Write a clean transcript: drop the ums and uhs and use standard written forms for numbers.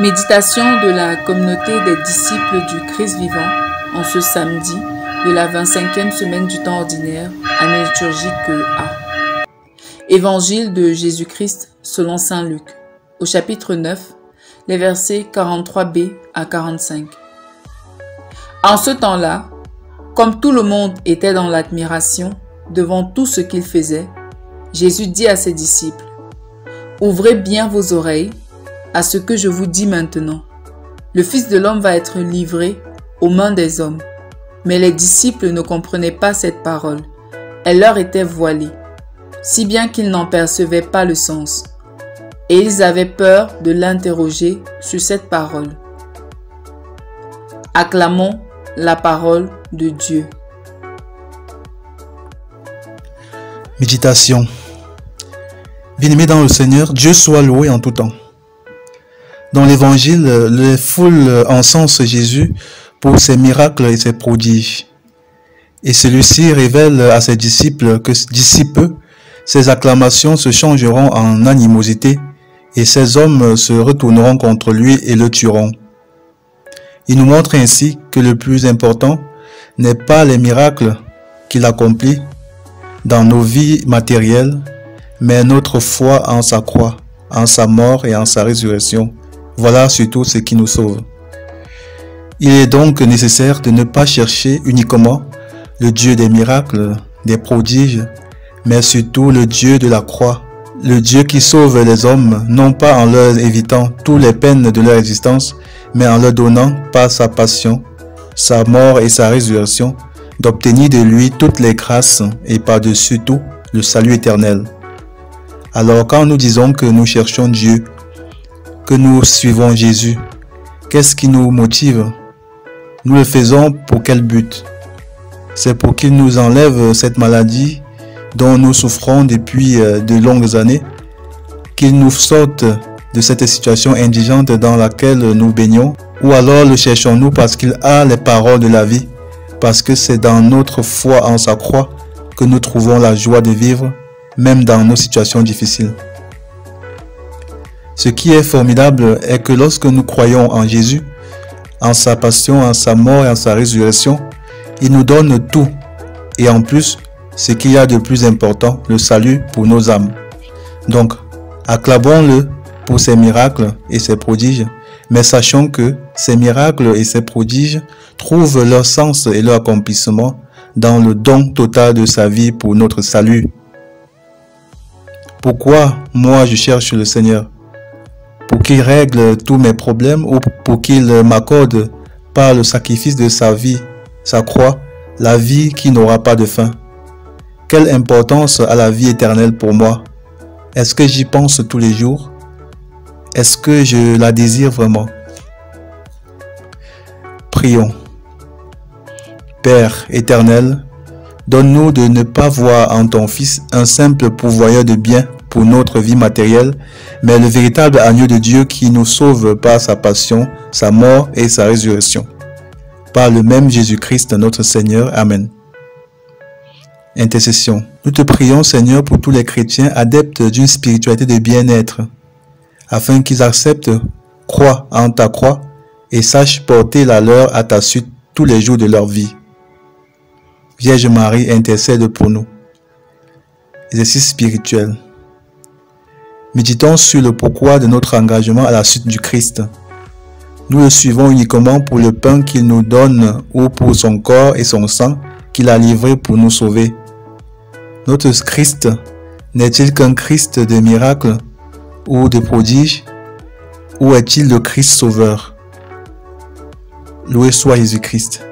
Méditation de la communauté des disciples du Christ vivant en ce samedi de la 25e semaine du temps ordinaire, année liturgique A. Évangile de Jésus-Christ selon saint Luc, au chapitre 9, les versets 43b à 45. En ce temps-là, comme tout le monde était dans l'admiration devant tout ce qu'il faisait, Jésus dit à ses disciples: « Ouvrez bien vos oreilles à ce que je vous dis maintenant. Le Fils de l'homme va être livré aux mains des hommes. » Mais les disciples ne comprenaient pas cette parole. Elle leur était voilée, si bien qu'ils n'en percevaient pas le sens. Et ils avaient peur de l'interroger sur cette parole. Acclamons la parole de Dieu. Méditation. Bien-aimés dans le Seigneur, Dieu soit loué en tout temps. Dans l'Évangile, les foules encensent Jésus pour ses miracles et ses prodiges. Et celui-ci révèle à ses disciples que d'ici peu, ses acclamations se changeront en animosité et ces hommes se retourneront contre lui et le tueront. Il nous montre ainsi que le plus important n'est pas les miracles qu'il accomplit dans nos vies matérielles, mais notre foi en sa croix, en sa mort et en sa résurrection. Voilà surtout ce qui nous sauve. Il est donc nécessaire de ne pas chercher uniquement le Dieu des miracles, des prodiges, mais surtout le Dieu de la croix, le Dieu qui sauve les hommes, non pas en leur évitant toutes les peines de leur existence, mais en leur donnant par sa passion, sa mort et sa résurrection, d'obtenir de lui toutes les grâces et par-dessus tout le salut éternel. Alors quand nous disons que nous cherchons Dieu, que nous suivons Jésus, qu'est-ce qui nous motive? Nous le faisons pour quel but? C'est pour qu'il nous enlève cette maladie dont nous souffrons depuis de longues années, qu'il nous sorte de cette situation indigente dans laquelle nous baignons, ou alors le cherchons-nous parce qu'il a les paroles de la vie, parce que c'est dans notre foi en sa croix que nous trouvons la joie de vivre, même dans nos situations difficiles. Ce qui est formidable est que lorsque nous croyons en Jésus, en sa passion, en sa mort et en sa résurrection, il nous donne tout. Et en plus, ce qu'il y a de plus important, le salut pour nos âmes. Donc, acclamons-le pour ses miracles et ses prodiges, mais sachons que ces miracles et ces prodiges trouvent leur sens et leur accomplissement dans le don total de sa vie pour notre salut. Pourquoi moi je cherche le Seigneur? Pour qu'il règle tous mes problèmes ou pour qu'il m'accorde par le sacrifice de sa vie, sa croix, la vie qui n'aura pas de fin. Quelle importance a la vie éternelle pour moi? Est-ce que j'y pense tous les jours? Est-ce que je la désire vraiment? Prions. Père éternel, donne-nous de ne pas voir en ton Fils un simple pourvoyeur de biens pour notre vie matérielle, mais le véritable agneau de Dieu qui nous sauve par sa passion, sa mort et sa résurrection. Par le même Jésus-Christ notre Seigneur. Amen. Intercession. Nous te prions, Seigneur, pour tous les chrétiens adeptes d'une spiritualité de bien-être, afin qu'ils acceptent, croient en ta croix et sachent porter la leur à ta suite tous les jours de leur vie. Vierge Marie, intercède pour nous. Exercice spirituel. Méditons sur le pourquoi de notre engagement à la suite du Christ. Nous le suivons uniquement pour le pain qu'il nous donne ou pour son corps et son sang qu'il a livré pour nous sauver. Notre Christ n'est-il qu'un Christ de miracles ou de prodiges, ou est-il le Christ sauveur? Loué soit Jésus-Christ.